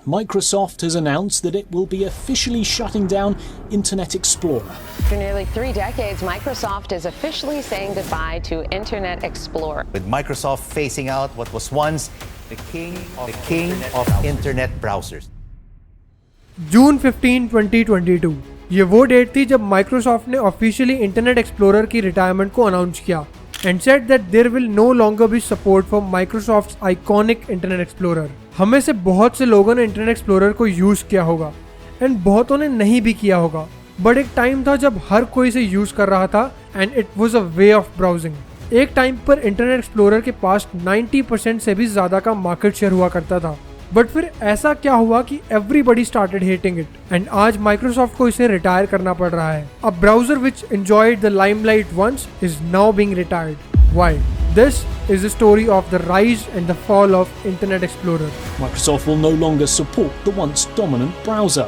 Microsoft has announced that it will be officially shutting down Internet Explorer. After nearly 3 decades, Microsoft is officially saying goodbye to Internet Explorer. With Microsoft phasing out what was once the king of Internet browsers. जून 15, 2022 ये वो date थी जब Microsoft ने officially Internet Explorer की retirement को announce किया and said that there will no longer be support for Microsoft's iconic Internet Explorer. हमें से बहुत से लोगों ने इंटरनेट एक्सप्लोरर को यूज किया होगा एंड बहुतों ने नहीं भी किया होगा, बट एक टाइम था जब हर कोई इसे यूज कर रहा था and it was a way of browsing. एक टाइम पर इंटरनेट एक्सप्लोरर के पास 90% से भी ज्यादा का मार्केट शेयर हुआ करता था, बट फिर ऐसा क्या हुआ कि everybody started hating it and आज माइक्रोसॉफ्ट को इसे रिटायर करना पड़ रहा है। A browser which enjoyed the limelight once is now being retired. Why? This is the story of the rise and the fall of Internet Explorer. Microsoft will no longer support the once dominant browser.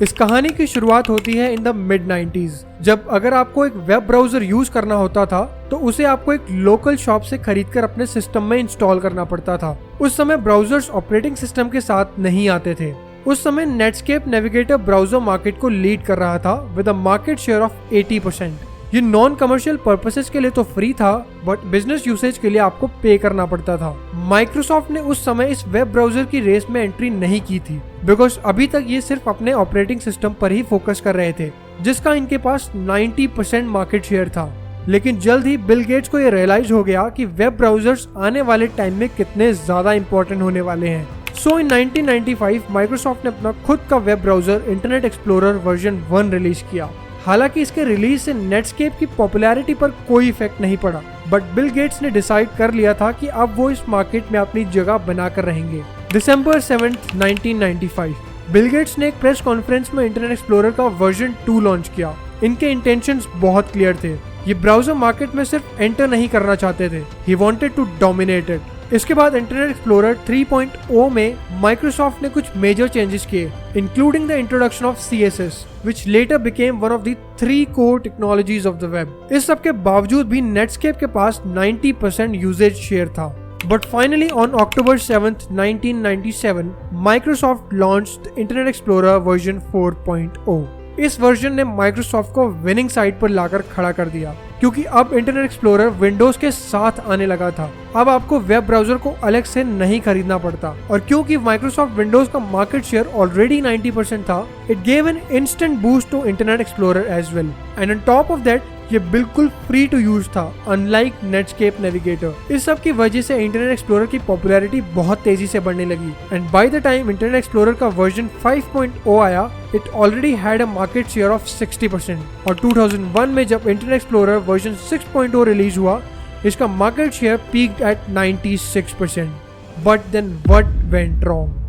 इस कहानी की शुरुआत होती है in the mid 90s, जब अगर आपको एक वेब ब्राउजर यूज करना होता था तो उसे आपको एक लोकल शॉप से खरीदकर अपने सिस्टम में इंस्टॉल करना पड़ता था। उस समय ब्राउजर्स ऑपरेटिंग सिस्टम के साथ नहीं आते थे। उस समय नेटस्केप नेविगेटर ब्राउजर मार्केट को लीड कर रहा था with a market share of 80%। ये नॉन कमर्शियल पर्पसेस के लिए तो फ्री था, बट बिजनेस यूसेज के लिए आपको पे करना पड़ता था। माइक्रोसॉफ्ट ने उस समय इस वेब ब्राउजर की रेस में एंट्री नहीं की थी, बिकॉज अभी तक ये सिर्फ अपने ऑपरेटिंग सिस्टम पर ही फोकस कर रहे थे, जिसका इनके पास 90% मार्केट शेयर था। लेकिन जल्द ही बिल गेट्स को ये रियलाइज हो गया कि वेब ब्राउजर्स आने वाले टाइम में कितने ज्यादा इंपॉर्टेंट होने वाले हैं। सो इन 1995 माइक्रोसॉफ्ट ने अपना खुद का web browser internet explorer version 1 release किया। हालांकि इसके रिलीज से नेटस्केप की पॉपुलैरिटी पर कोई इफेक्ट नहीं पड़ा, बट बिल गेट्स ने डिसाइड कर लिया था कि अब वो इस मार्केट में अपनी जगह बनाकर रहेंगे। दिसंबर 7, 1995 बिल गेट्स ने एक प्रेस कॉन्फ्रेंस में इंटरनेट एक्सप्लोरर का वर्जन 2 लॉन्च किया। इनके इंटेंशंस बहुत क्लियर थे। ये ब्राउजर मार्केट में सिर्फ एंटर नहीं करना चाहते थे, he wanted to dominate it. इसके बाद इंटरनेट एक्सप्लोरर 3.0 में माइक्रोसॉफ्ट ने कुछ मेजर चेंजेस किए, including the introduction of CSS, which later became one of the 3 core technologies of the web. इस सब के बावजूद भी नेटस्केप के पास 90% यूजेज शेयर था। But finally on October 7th, 1997, Microsoft launched Internet Explorer version 4.0. इस version ने माइक्रोसॉफ्ट को विनिंग साइड पर लाकर खड़ा कर दिया, क्योंकि अब इंटरनेट एक्सप्लोरर विंडोज के साथ आने लगा था। अब आपको वेब ब्राउजर को अलग से नहीं खरीदना पड़ता, और क्योंकि माइक्रोसॉफ्ट विंडोज का मार्केट शेयर ऑलरेडी 90% था, it gave an instant boost to Internet Explorer as well. And on top of that ये बिल्कुल फ्री टू यूज था, अनलाइक नेटस्केप नेविगेटर। इस सब की वजह से इंटरनेट एक्सप्लोरर की पॉपुलैरिटी बहुत तेजी से बढ़ने लगी and by the time internet Explorer का वर्जन 5.0 आया, it already had a market share of 60%। और 2001 में जब इंटरनेट एक्सप्लोरर वर्जन 6.0 रिलीज हुआ, इसका market share peaked at 96%। But then what went wrong?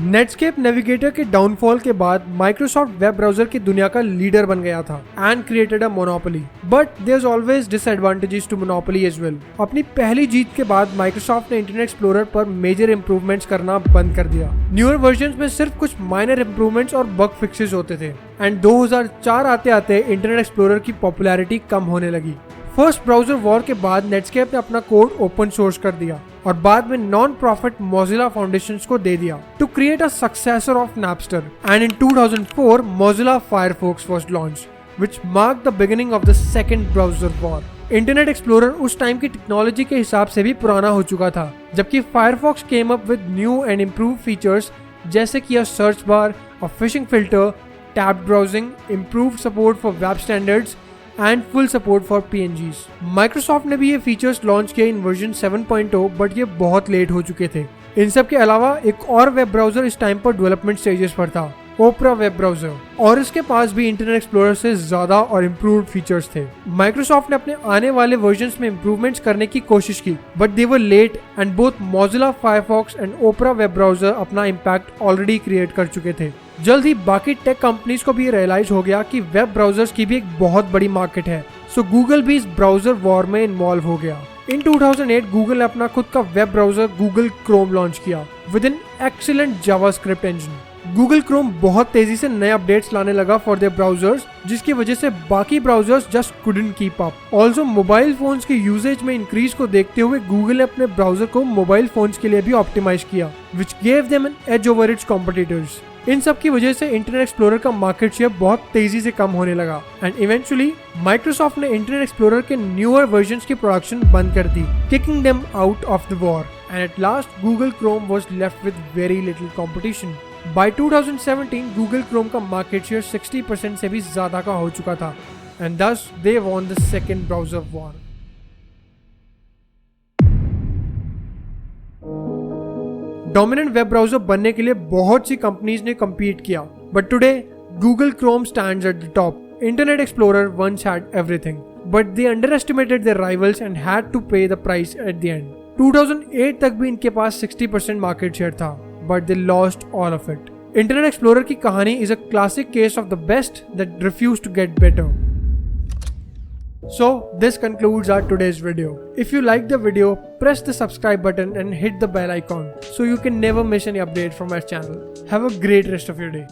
Netscape Navigator के डाउनफॉल के बाद माइक्रोसॉफ्ट वेब ब्राउजर की दुनिया का लीडर बन गया था and created a monopoly, but there is always disadvantages to monopoly as well. अपनी पहली जीत के बाद माइक्रोसॉफ्ट ने इंटरनेट एक्सप्लोरर पर मेजर इंप्रूवमेंट्स करना बंद कर दिया। न्यूअर वर्जन्स में सिर्फ कुछ माइनर इंप्रूवमेंट्स और बग फिक्सेस होते थे एंड 2004 आते आते इंटरनेट एक्सप्लोरर की पॉपुलैरिटी कम होने लगी। फर्स्ट ब्राउजर वॉर के बाद नेटस्केप ने अपना कोड ओपन सोर्स कर दिया और बाद में नॉन प्रॉफिट मोजिला फाउंडेशन को दे दिया to create a successor of Napster. And in 2004 Mozilla Firefox was launched which marked the beginning of the second browser war. Internet Explorer उस टाइम की टेक्नोलॉजी के हिसाब से भी पुराना हो चुका था, जबकि Firefox came up with new and improved features जैसे कि a search bar, a phishing filter, tabbed browsing, improved support for web standards and full support for PNGs। Microsoft ने भी ये फीचर्स लॉन्च किए इन वर्जन 7.0, बट ये बहुत late हो चुके थे। इन सब के अलावा एक और वेब ब्राउजर इस टाइम पर डेवलपमेंट स्टेजेस पर था, ओपरा वेब ब्राउजर, और इसके पास भी इंटरनेट एक्सप्लोरर से ज्यादा और इम्प्रूव्ड फीचर्स थे। माइक्रोसॉफ्ट ने अपने आने वाले वर्जन्स में इम्प्रूवमेंट्स करने की कोशिश की, but they were late and both Mozilla Firefox and Opera web browser अपना इम्पैक्ट ऑलरेडी क्रिएट कर चुके थे। जल्द ही बाकी टेक कंपनीज को भी रियलाइज हो गया कि वेब ब्राउजर्स की भी एक बहुत बड़ी मार्केट है, सो गूगल भी इस ब्राउजर वॉर में इन्वॉल्व हो गया। इन 2008 गूगल ने अपना खुद का web browser Google Chrome launch किया with an excellent JavaScript engine. Google Chrome बहुत तेजी से नए अपडेट्स लाने लगा फॉर देयर ब्राउजर्स, जिसकी वजह से बाकी browsers just couldn't keep up. Also mobile phones के यूजेज में इंक्रीज को देखते हुए गूगल ने अपने ब्राउजर को मोबाइल फोन्स के लिए भी ऑप्टिमाइज किया, which gave them an edge over its competitors. इन सब की वजह से इंटरनेट एक्सप्लोरर का मार्केट शेयर बहुत तेजी से कम होने लगा एंड इवेंचुअली माइक्रोसॉफ्ट ने इंटरनेट एक्सप्लोरर के न्यूअर वर्जन्स की प्रोडक्शन बंद कर दी, kicking them out of the war, and at last Google Chrome was left with very little competition. By 2017 Google Chrome का मार्केट शेयर 60% से भी ज्यादा का हो चुका था and thus they won the second browser war. Dominant web browser बनने के लिए बहुत सी कंपनीज ने कम्पीट किया, but today Google Chrome stands at the top. Internet explorer once had everything, but they underestimated their rivals and had to pay the price at the end. 2008 तक भी इनके पास 60% market share था, but they lost all of it. Internet Explorer की कहानी is a classic case of the best that refused to get better. So this concludes our today's video. If you like the video, press the subscribe button and hit the bell icon so you can never miss any update from our channel. Have a great rest of your day.